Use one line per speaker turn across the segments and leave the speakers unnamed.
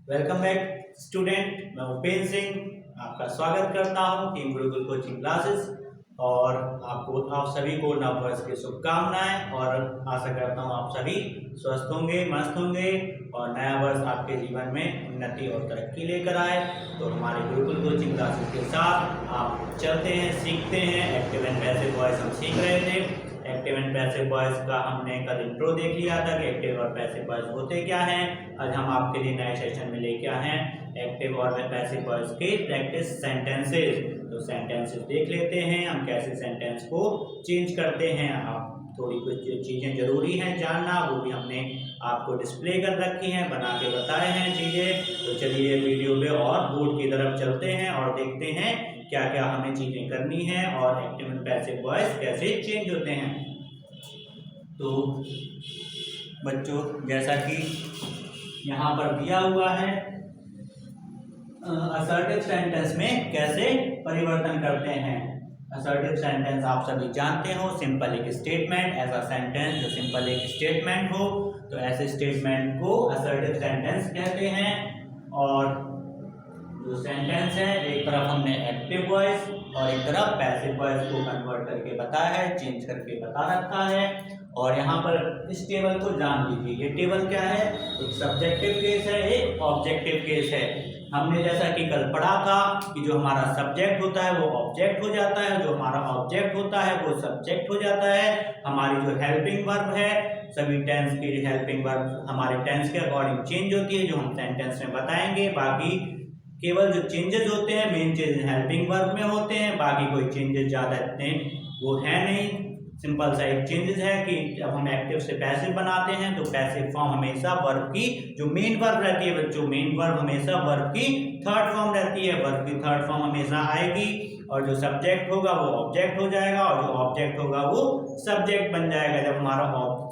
Welcome back student. मैं उपेंद्र सिंह आपका स्वागत करता हूं टीम गुरुकुल कोचिंग क्लासेस और आप सभी को नववर्ष की शुभकामनाएं और आशा करता हूं आप सभी स्वस्थ होंगे, मस्त होंगे और नया वर्ष आपके जीवन में उन्नति और तरक्की लेकर आए। तो हमारे गुरुकुल कोचिंग क्लासेस के साथ आप चलते हैं, सीखते हैं। एक्टिव एंड पैसिव वॉइस हम सीख रहे थे। एक्टिव एंड पैसिव वॉइस का हमने कल इंट्रो देख लिया था कि एक्टिव और पैसिव वॉइस होते क्या हैं। आज हम आपके लिए नए सेशन में लेके आए हैं एक्टिव और पैसिव वॉइस के प्रैक्टिस सेंटेंसेस। तो सेंटेंसेस देख लेते हैं हम कैसे सेंटेंस को चेंज करते हैं। आप थोड़ी कुछ चीज़ें जरूरी हैं जानना, वो भी हमने आपको डिस्प्ले कर रखी हैं, बना के बताए हैं चीज़ें। तो चलिए वीडियो पे और बोर्ड की तरफ चलते हैं और देखते हैं क्या क्या हमें चीज़ें करनी है और एक्टिव एंड पैसिव वॉइस कैसे चेंज होते हैं। तो बच्चों, जैसा कि यहाँ पर दिया हुआ है, असर्टिव सेंटेंस में कैसे परिवर्तन करते हैं। असर्टिव सेंटेंस आप सभी जानते हो, सिंपल एक स्टेटमेंट। ऐसा सेंटेंस जो सिंपल एक स्टेटमेंट हो, तो ऐसे स्टेटमेंट को असर्टिव सेंटेंस कहते हैं। और जो सेंटेंस है, एक तरफ हमने एक्टिव वॉइस और एक तरफ पैसिव वॉइस को कन्वर्ट करके बताया है, चेंज करके बता रखा है। और यहाँ पर इस टेबल को जान लीजिए। ये टेबल क्या है? एक सब्जेक्टिव केस है, एक ऑब्जेक्टिव केस है। हमने जैसा कि कल पढ़ा था कि जो हमारा सब्जेक्ट होता है वो ऑब्जेक्ट हो जाता है, जो हमारा ऑब्जेक्ट होता है वो सब्जेक्ट हो जाता है। हमारी जो हेल्पिंग वर्ब है, सभी टेंस की हेल्पिंग वर्ब हमारे टेंस के अकॉर्डिंग चेंज होती है, जो हम सेंटेंस में बताएंगे। बाकी केवल जो चेंजेस होते हैं, मेन चेंजेस हेल्पिंग वर्ब में होते हैं। बाकी कोई चेंजेस ज़्यादा इतने वो है नहीं। सिंपल सा एक चेंजेस है कि जब हम एक्टिव से पैसिव बनाते हैं तो पैसिव फॉर्म हमेशा वर्ब की जो मेन वर्ब रहती है बच्चों, मेन वर्ब हमेशा वर्ब की थर्ड फॉर्म रहती है। वर्ब की थर्ड फॉर्म हमेशा आएगी और जो सब्जेक्ट होगा वो ऑब्जेक्ट हो जाएगा और जो ऑब्जेक्ट होगा वो सब्जेक्ट बन जाएगा। जब हमारा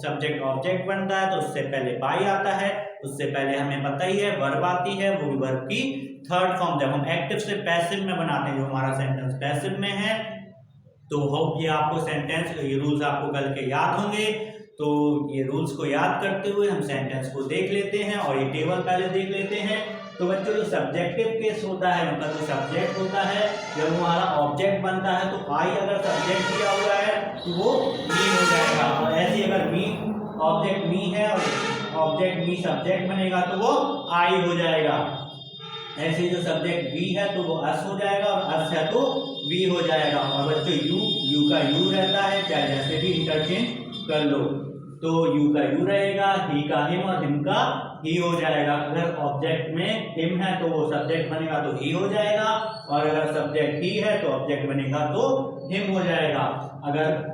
सब्जेक्ट ऑब्जेक्ट बनता है तो उससे पहले बाई आता है, उससे पहले हमें पता ही है वर्ब आती है, वो भी वर्ब की थर्ड फॉर्म। जब हम एक्टिव से पैसिव में बनाते हैं, जो हमारा सेंटेंस पैसिव में है, तो होप ये आपको सेंटेंस, ये रूल्स आपको कल के याद होंगे। तो ये रूल्स को याद करते हुए हम सेंटेंस को देख लेते हैं और ये टेबल पहले देख लेते हैं। तो बच्चों, जो सब्जेक्टिव केस होता है, मतलब जो सब्जेक्ट होता है, जब हमारा ऑब्जेक्ट बनता है तो आई अगर सब्जेक्ट दिया हुआ है तो वो मी हो जाएगा। और ऐसे अगर मी ऑब्जेक्ट मी है और ऑब्जेक्ट मी सब्जेक्ट बनेगा तो वो आई हो जाएगा। ऐसे जो सब्जेक्ट वी है तो वो अस हो जाएगा और अस है तो वी हो जाएगा। और बच्चों यू का यू रहता है, चाहे जैसे भी इंटरचेंज कर लो। तो यू का यू रहेगा, ही का हिम और हिम का ही हो जाएगा। अगर ऑब्जेक्ट में हिम है तो वो सब्जेक्ट बनेगा तो ही हो जाएगा, और अगर सब्जेक्ट ही है तो ऑब्जेक्ट बनेगा तो हिम हो जाएगा। अगर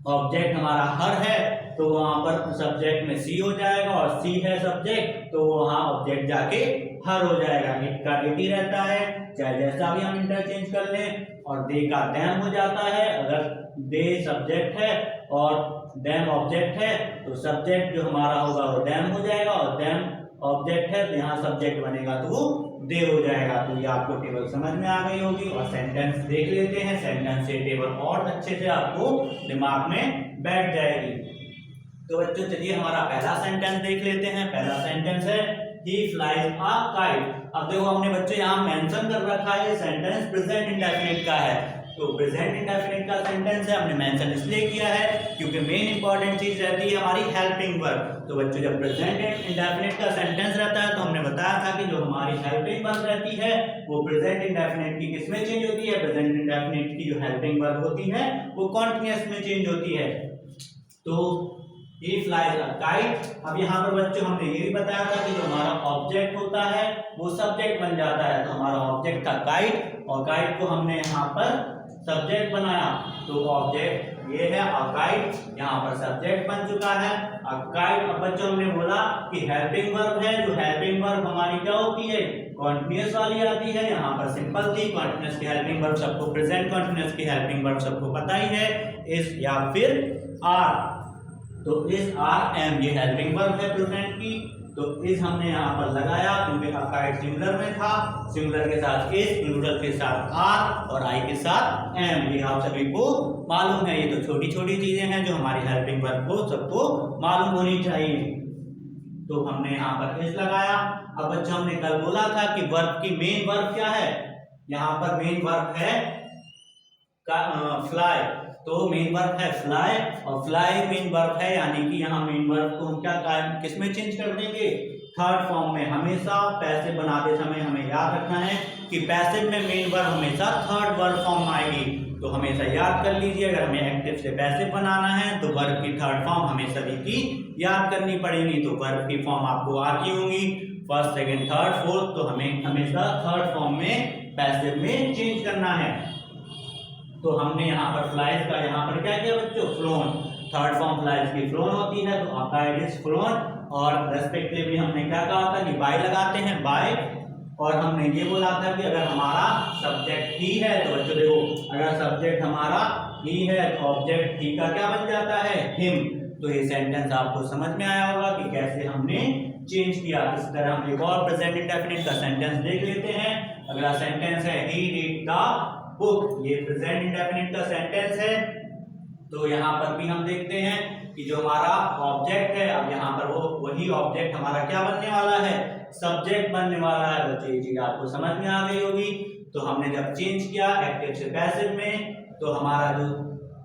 ऑब्जेक्ट हमारा हर है तो वहां पर सब्जेक्ट में सी हो जाएगा, और सी है सब्जेक्ट तो वहां ऑब्जेक्ट जाके हर हो जाएगा। इट का इट ही रहता है, चाहे जैसा भी हम इंटरचेंज कर लें। और दे का देम हो जाता है। अगर दे सब्जेक्ट है और देम ऑब्जेक्ट है तो सब्जेक्ट जो हमारा होगा वो देम हो जाएगा, और देम ऑब्जेक्ट है तो यहाँ सब्जेक्ट बनेगा तो वो दे हो जाएगा। तो ये आपको टेबल समझ में आ गई होगी। और सेंटेंस देख लेते हैं, सेंटेंस से टेबल और अच्छे से आपको दिमाग में बैठ जाएगी। तो बच्चों चलिए हमारा पहला सेंटेंस देख लेते हैं। पहला सेंटेंस है He flies a kite। अब देखो हमने बच्चों यहाँ मेंशन कर रखा है, सेंटेंस प्रेजेंट इंडेफिनिट का है। तो प्रेजेंट इंडेफिनिट का सेंटेंस है, हमने मेंशन इसलिए किया है क्योंकि मेन इंपॉर्टेंट चीज रहती है हमारी हेल्पिंग वर्ब। तो बच्चों जब प्रेजेंट इंडेफिनिट का सेंटेंस रहता है तो हमने बताया था कि जो हमारी हेल्पिंग वर्ब रहती है वो प्रेजेंट इंडेफिनिट की किसमें चेंज होती है? प्रेजेंट इंडेफिनिट की जो हेल्पिंग वर्ब होती है वो कॉन्टिन्यूअस में चेंज होती है। तो He flies a kite। अब यहाँ पर बच्चों हमने ये भी बताया था कि जो हमारा ऑब्जेक्ट होता है वो सब्जेक्ट बन जाता है। तो हमारा ऑब्जेक्ट था काइट, और काइट को हमने यहाँ पर सब्जेक्ट बनाया। तो ऑब्जेक्ट ये है अ काइट, यहाँ पर सब्जेक्ट बन चुका है अ काइट। अब बच्चों हमने बोला कि हेल्पिंग वर्ब है, जो हेल्पिंग वर्ब हमारी क्या होती है? कॉन्टिन्यूअस वाली आती है। यहाँ पर सिंपल थी, कॉन्टिन्यूअस की हेल्पिंग वर्ब सबको, प्रेजेंट कॉन्टिन्यूअस की हेल्पिंग वर्ब सबको पता ही है, इस या फिर आर। तो इस आर एम ये हेल्पिंग वर्ब है प्रेजेंट की। तो इस हमने यहाँ पर लगाया क्योंकि काइट सिंगुलर में था, सिंगुलर के साथ इस, प्लूरल के साथ आर और आई के साथ एम। ये आप सभी को मालूम है। ये तो छोटी छोटी चीजें हैं जो हमारी हेल्पिंग वर्ब को सबको मालूम होनी चाहिए। तो हमने यहाँ पर इस लगाया। अब बच्चों हमने कल बोला था कि वर्ब की मेन वर्ब क्या है, यहाँ पर मेन वर्ब है फ्लाई, तो मेन वर्ब है फ्लाई और फ्लाई मेन वर्ब है, यानी कि यहाँ मेन वर्ब को हम क्या किसमें चेंज कर देंगे, थर्ड फॉर्म में। हमेशा पैसिव बनाते समय हमें याद रखना है कि पैसिव में मेन वर्ब हमेशा थर्ड वर्ब फॉर्म में आएगी, तो हमेशा याद कर लीजिए। अगर हमें एक्टिव से पैसिव बनाना है तो वर्ब की थर्ड फॉर्म हमें सभी की याद करनी पड़ेगी। तो वर्ब की फॉर्म आपको आती होंगी फर्स्ट, सेकंड, थर्ड, फोर्थ, तो हमें हमेशा थर्ड फॉर्म में पैसिव में चेंज करना है। तो हमने यहाँ पर फ्लाइज का यहाँ पर क्या किया बच्चों, फ्लोन, थर्ड फॉर्म फ्लाइज की फ्लोन होती है, तो आपका इट इज फ्लोन। और रेस्पेक्टिवली हमने क्या कहा था कि बाय लगाते हैं, बाय। और हमने ये बोला था कि अगर हमारा सब्जेक्ट ही है, तो बच्चों देखो अगर सब्जेक्ट हमारा ही है तो ऑब्जेक्ट ही का क्या बन जाता है, हिम। तो ये सेंटेंस आपको समझ में आया होगा कि कैसे हमने चेंज किया। इस तरह हम एक और प्रेजेंट इंडेफिनिट का सेंटेंस देख लेते हैं। अगला सेंटेंस है ही रीड द बुक, ये प्रेजेंट इंडेफिनिट का सेंटेंस है। तो यहाँ पर भी हम देखते हैं कि जो हमारा ऑब्जेक्ट है, अब यहाँ पर वो वही ऑब्जेक्ट हमारा क्या बनने वाला है, सब्जेक्ट बनने वाला है। बच्चों ये चीज आपको समझ में आ गई होगी। तो हमने जब चेंज किया एक्टिव से पैसिव में, तो हमारा जो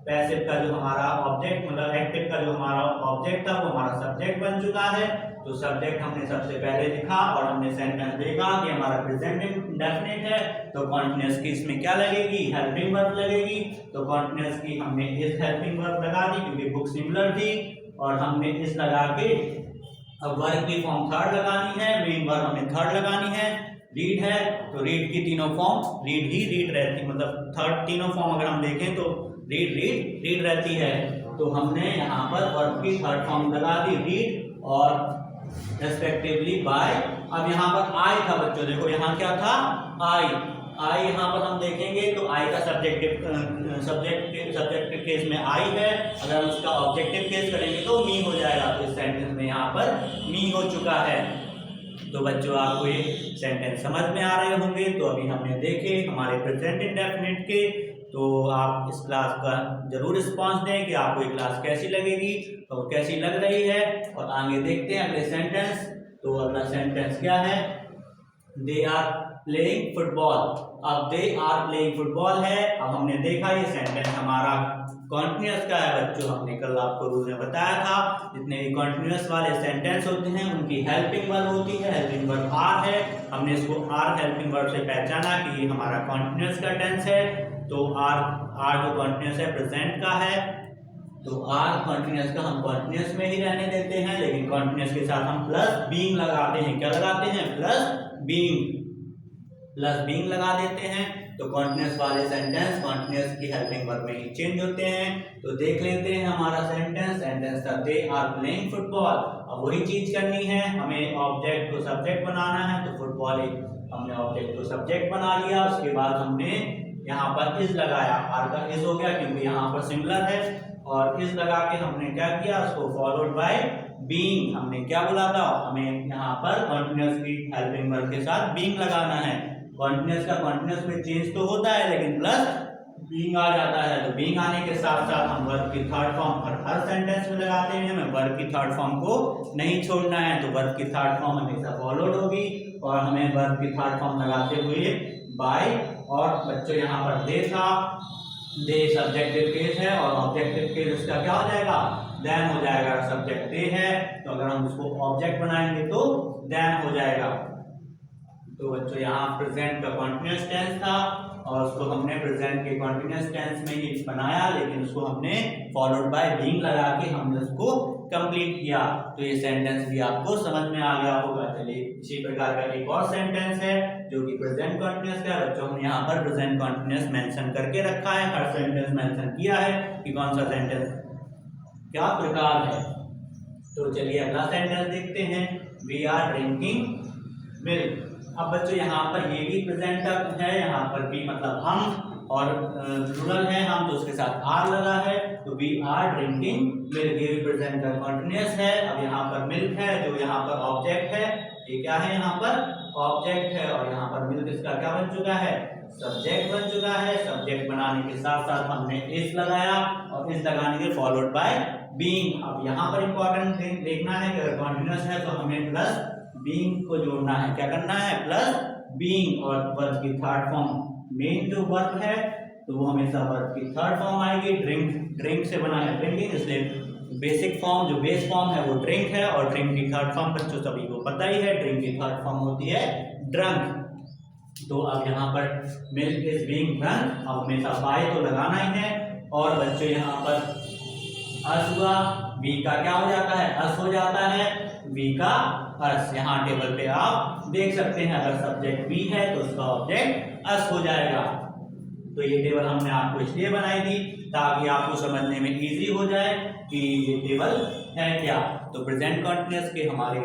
पैसिव का जो हमारा ऑब्जेक्ट मतलब एक्टिव का जो हमारा ऑब्जेक्ट था वो हमारा सब्जेक्ट बन चुका है। तो सब्जेक्ट हमने सबसे पहले लिखा और हमने सेंटेंस देखा कि हमारा प्रेजेंट इंडेफिनिट है, तो कॉन्टिन्यूअस की इसमें क्या लगेगी, हेल्पिंग वर्ब लगेगी। तो कॉन्टिन्यूअस की हमने इस हेल्पिंग वर्ब लगा दी क्योंकि बुक सिमिलर थी, और हमने इस लगा के अब वर्ब की फॉर्म थर्ड लगानी है, मेन वर्ब हमें थर्ड लगानी है। रीड है तो रीड की तीनों फॉर्म रीड ही रीड रहती, मतलब थर्ड तीनों फॉर्म अगर हम देखें तो रीड रीड रीड रहती है। तो हमने यहाँ पर वर्ब की थर्ड फॉर्म लगा दी रीड और रेस्पेक्टिवली बाय। अब यहाँ पर आई था बच्चों, देखो यहाँ क्या था, आई। आई यहाँ पर हम देखेंगे तो आई का सब्जेक्टिव केस में आई है, अगर उसका ऑब्जेक्टिव केस करेंगे तो मी हो जाएगा। तो इस सेंटेंस में यहाँ पर मी हो चुका है। तो बच्चों आपको ये सेंटेंस समझ में आ रहे होंगे। तो अभी हमने देखे हमारे प्रेजेंट इंडेफिनिट के। तो आप इस क्लास का जरूर रिस्पॉन्स दें कि आपको ये क्लास कैसी लगेगी और कैसी लग रही है। और आगे देखते हैं अगले सेंटेंस। तो अगला सेंटेंस क्या है, दे आर प्लेइंग फुटबॉल। अब दे आर प्लेइंग फुटबॉल है। अब हमने देखा ये सेंटेंस हमारा कॉन्टिन्यूअस का है बच्चों, हमने कल आपको रूल में बताया था जितने भी कॉन्टिन्यूअस वाले सेंटेंस होते हैं उनकी हेल्पिंग वर्ब होती है, हेल्पिंग वर्ब आर है। हमने इसको आर हेल्पिंग वर्ब से पहचाना कि ये हमारा कॉन्टिन्यूअस का टेंस है। तो आर जो कॉन्टिन्यूअस है प्रेजेंट का है, तो आर कॉन्टिन्यूअस का हम कॉन्टिन्यूअस में ही रहने देते हैं, लेकिन कॉन्टिन्यूअस के साथ हम प्लस बीइंग लगाते हैं। क्या लगाते हैं, प्लस बीइंग लगा देते हैं। तो कॉन्टिन्यूअस वाले सेंटेंस कॉन्टिन्यूअस की हेल्पिंग वर्ब में ही चेंज होते हैं। तो देख लेते हैं हमारा सेंटेंस था दे आर प्लेइंग फुटबॉल। अब वही चीज करनी है, हमें ऑब्जेक्ट को सब्जेक्ट बनाना है। तो फुटबॉल हमने ऑब्जेक्ट को सब्जेक्ट बना लिया, उसके बाद हमने यहाँ पर इज लगाया, आर का इज हो गया क्योंकि यहाँ पर सिमिलर है, और इज लगा के हमने क्या किया, उसको फॉलोड बाय बीइंग। हमने क्या बोला था, हमें यहाँ पर कॉन्टिन्यूअस की हेल्पिंग वर्ब के साथ बीइंग लगाना है। कॉन्टिन्यूअस का कॉन्टिन्यूअस में चेंज तो होता है लेकिन प्लस बीइंग आ जाता है। तो बीइंग आने के साथ साथ हम वर्ब की थर्ड फॉर्म हर सेंटेंस में लगाते हैं। हमें वर्ब की थर्ड फॉर्म को नहीं छोड़ना है, तो वर्ब की थर्ड फॉर्म हमेशा फॉलोड होगी और हमें वर्ब की थर्ड फॉर्म लगाते हुए बाय। और बच्चों यहाँ पर दे था, दे सब्जेक्टिव केस है और ऑब्जेक्टिव केस उसका क्या हो जाएगा, देन हो जाएगा। सब्जेक्ट दे है तो अगर हम उसको ऑब्जेक्ट बनाएंगे तो देन हो जाएगा। तो बच्चों यहाँ प्रेजेंट का कॉन्टिन्यूअस टेंस था और उसको हमने प्रेजेंट के कॉन्टिन्यूअस टेंस में ही बनाया, लेकिन उसको हमने फॉलोड बाय बीइंग लगा के हमने उसको कंप्लीट किया। तो ये सेंटेंस भी आपको समझ में आ गया होगा। चलिए इसी प्रकार का एक और सेंटेंस है जो कि प्रेजेंट कॉन्टिन्यूअस का है। बच्चों हमने यहाँ पर प्रेजेंट कॉन्टिन्यूअस मेंशन करके रखा है, हर सेंटेंस मेंशन किया है कि कौन सा सेंटेंस क्या प्रकार है। तो चलिए अगला सेंटेंस देखते हैं, वी आर ड्रिंकिंग मिल्क। अब बच्चों यहाँ पर ये भी प्रेजेंट है, यहाँ पर भी मतलब हम, और प्लूरल है हम तो उसके साथ आर लगा है। तो वी आर ड्रिंकिंग मिल्क, ये भी प्रेजेंट का कॉन्टिन्यूअस है। अब यहाँ पर मिल्क है जो यहाँ पर ऑब्जेक्ट है, ये क्या है यहाँ पर ऑब्जेक्ट है, और यहाँ पर मिल्क इसका क्या बन चुका है, सब्जेक्ट बन चुका है। सब्जेक्ट बनाने के साथ साथ हमने इस लगाया और इस लगाने के फॉलोड बाय बीइंग। अब यहाँ पर इंपॉर्टेंट देखना है कि अगर कॉन्टिन्यूअस है तो हमें प्लस बीइंग को जोड़ना है, क्या करना है, प्लस बीइंग, और वर्ब की थर्ड फॉर्म मेन जो वर्ब है तो वो हमेशा वर्ब की थर्ड फॉर्म आएगी। ड्रिंक से बना है ड्रिंकिंग, इसलिए बेसिक फॉर्म जो बेस फॉर्म है वो ड्रिंक है, और ड्रिंक की थर्ड फॉर्म बच्चों सभी को पता ही है, ड्रिंक की थर्ड फॉर्म होती है ड्रंक। तो अब यहाँ पर मिल्क इज बीइंग ड्रंक, अब हमेशा बाय तो लगाना ही है, और बच्चों यहाँ पर अस हुआ, बी का क्या हो जाता है, अस हो जाता है, बी का अस। यहाँ टेबल पे आप देख सकते हैं, अगर सब्जेक्ट बी है तो उसका ऑब्जेक्ट अस हो जाएगा। तो ये टेबल हमने आपको इसलिए बनाई थी ताकि आपको समझने में इजी हो जाए कि ये टेबल है क्या। तो प्रेजेंट कंटिन्यूअस के हमारे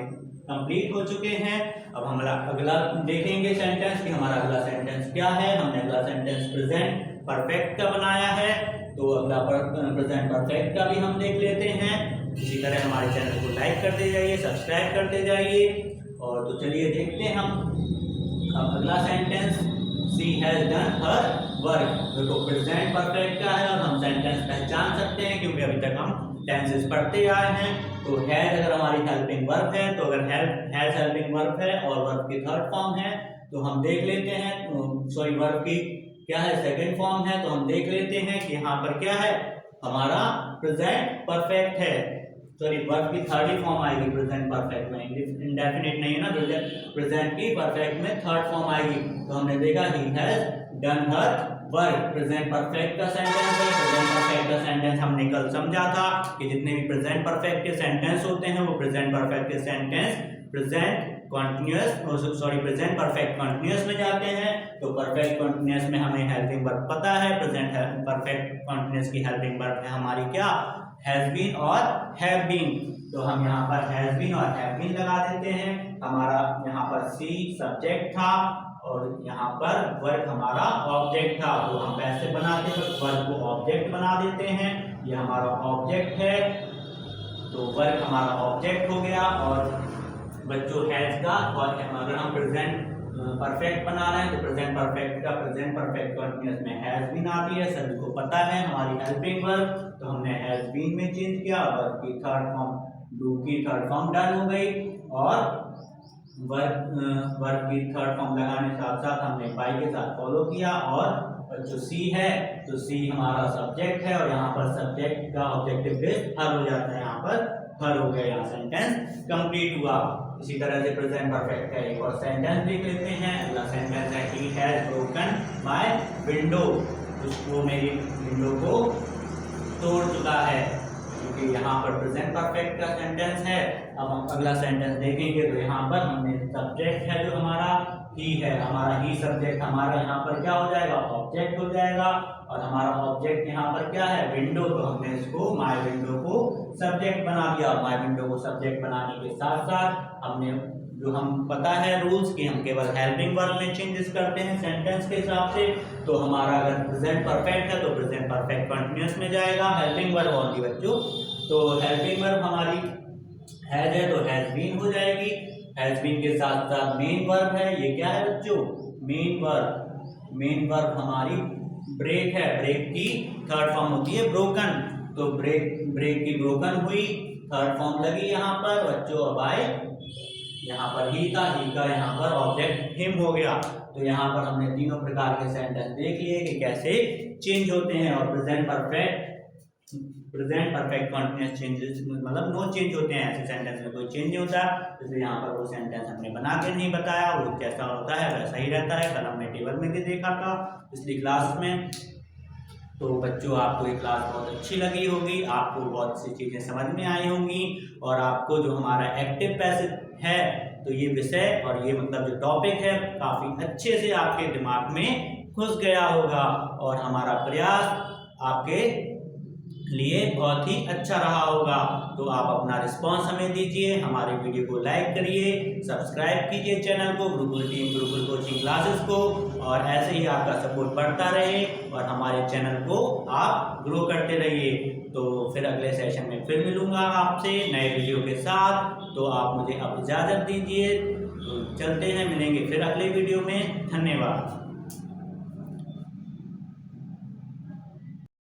कंप्लीट हो चुके हैं। अब हम अगला देखेंगे सेंटेंस कि हमारा अगला सेंटेंस क्या है। हमने अगला सेंटेंस प्रेजेंट परफेक्ट का बनाया है, तो अगला प्रेजेंट परफेक्ट का भी हम देख लेते हैं। इसी तरह हमारे चैनल को लाइक करते जाइए, सब्सक्राइब करते जाइए। और तो चलिए देखते हैं हम अब अगला sentence, she has done her work. देखो प्रेजेंट परफेक्ट का है और हम सेंटेंस पहचान सकते हैं क्योंकि अभी तक हम टेंसेस पढ़ते आए हैं। तो हैज अगर हमारी हेल्पिंग वर्ब है, तो अगर हैज हेल्पिंग वर्ब है और वर्ब की थर्ड फॉर्म है तो हम देख लेते हैं, सॉरी वर्ब की क्या है, सेकंड फॉर्म है, तो हम देख लेते हैं कि यहाँ पर क्या है, हमारा प्रेजेंट परफेक्ट है। सॉरी वर्ब की थर्ड ही फॉर्म आएगी प्रेजेंट परफेक्ट में, इंडेफिनिट नहीं है ना, प्रेजेंट की परफेक्ट में थर्ड फॉर्म आएगी। तो हमने देखा he has done her work, present perfect का सेंटेंस है। प्रेजेंट परफेक्ट का सेंटेंस हमने कल समझा था कि जितने भी प्रेजेंट परफेक्ट के सेंटेंस होते हैं वो प्रेजेंट परफेक्ट के sentence present continuous, sorry present perfect continuous में जाते हैं। तो परफेक्ट कंटीन्यूअस में हमें हेल्पिंग वर्ब पता है, प्रेजेंट परफेक्ट कंटीन्यूअस की हेल्पिंग वर्ब है हमारी क्या, हैज बीन और हैव बीन। तो हम यहाँ पर हैज बीन और हैव बीन लगा देते हैं। हमारा यहाँ पर सी सब्जेक्ट था और यहाँ पर वर्ब हमारा ऑब्जेक्ट था, तो हम कैसे बनाते हैं, वर्ब को ऑब्जेक्ट बना देते हैं। ये हमारा ऑब्जेक्ट है, तो वर्ब हमारा ऑब्जेक्ट हो गया। और बच्चों हैज का, और अगर हम प्रेजेंट परफेक्ट बना रहे हैं तो प्रेजेंट परफेक्ट का प्रेजेंट परफेक्ट कंटीन्यूअस में हैज बीन आती है, सभी को पता है हमारी हेल्पिंग वर्ब। तो हमने हैज बीन में चेंज किया, वर्ब की थर्ड फॉर्म डू की थर्ड फॉर्म डन हो गई, और वर्ब की थर्ड फॉर्म लगाने के साथ साथ हमने बाय के साथ फॉलो किया। और जो सी है तो सी हमारा सब्जेक्ट है, और यहाँ पर सब्जेक्ट का ऑब्जेक्टिव बेस हर हो जाता है, यहाँ पर हर हो गया, यहाँ सेंटेंस कंप्लीट हुआ। इसी तरह से प्रेजेंट परफेक्ट का एक और सेंटेंस देख लेते हैं। अगला सेंटेंस है he has broken my window, वो मेरी विंडो को तोड़ चुका है, क्योंकि यहाँ पर प्रेजेंट परफेक्ट का सेंटेंस है। अब हम अगला सेंटेंस देखेंगे तो यहाँ पर हमने सब्जेक्ट है जो हमारा ही है, हमारा ही सब्जेक्ट हमारा यहाँ पर क्या हो जाएगा, ऑब्जेक्ट हो जाएगा। और हमारा ऑब्जेक्ट यहाँ पर क्या है, विंडो, तो हमने इसको माय विंडो को सब्जेक्ट बना दिया। माय विंडो को सब्जेक्ट बनाने के साथ साथ हमने जो हम पता है रूल्स कि हम केवल हेल्पिंग वर्ब में चेंजेस करते हैं सेंटेंस के हिसाब से। तो हमारा अगर प्रेजेंट परफेक्ट है तो प्रेजेंट परफेक्ट कंटीन्यूअस में जाएगा, हेल्पिंग वर्ब ओनली बच्चों। तो हेल्पिंग वर्ब हमारी हैज है तो हैज बीन हो जाएगी, हैज बीन के साथ साथ मेन वर्ब है, ये क्या है बच्चों, मेन वर्ब। मेन वर्ब हमारी ब्रेक है, ब्रेक की थर्ड फॉर्म होती है ब्रोकन, तो ब्रेक की ब्रोकन हुई, थर्ड फॉर्म लगी यहाँ पर बच्चों। अब आए यहाँ पर ही था, ही का यहाँ पर ऑब्जेक्ट हिम हो गया। तो यहाँ पर हमने तीनों प्रकार के सेंटेंस देख लिए कि कैसे चेंज होते हैं। और प्रेजेंट परफेक्ट कंटीन्यूअस चेंजेस मतलब नो चेंज होते हैं, ऐसे सेंटेंस में कोई चेंज नहीं होता। इसलिए यहाँ पर वो सेंटेंस हमने बना के नहीं बताया, वो कैसा होता है वैसा ही रहता है। कल हमने टेबल में भी देखा था पिछली क्लास में। तो बच्चों आपको ये क्लास बहुत अच्छी लगी होगी, आपको बहुत सी चीज़ें समझ में आई होंगी, और आपको जो हमारा एक्टिव पैसिव है तो ये विषय और ये मतलब जो टॉपिक है काफ़ी अच्छे से आपके दिमाग में घुस गया होगा, और हमारा प्रयास आपके लिए बहुत ही अच्छा रहा होगा। तो आप अपना रिस्पांस हमें दीजिए, हमारे वीडियो को लाइक करिए, सब्सक्राइब कीजिए चैनल को, Gurukul team Gurukul coaching classes को, और ऐसे ही आपका सपोर्ट बढ़ता रहे और हमारे चैनल को आप ग्रो करते रहिए। तो फिर अगले सेशन में फिर मिलूंगा आपसे नए वीडियो के साथ। तो आप मुझे अब इजाज़त दीजिए, तो चलते हैं, मिलेंगे फिर अगले वीडियो में। धन्यवाद।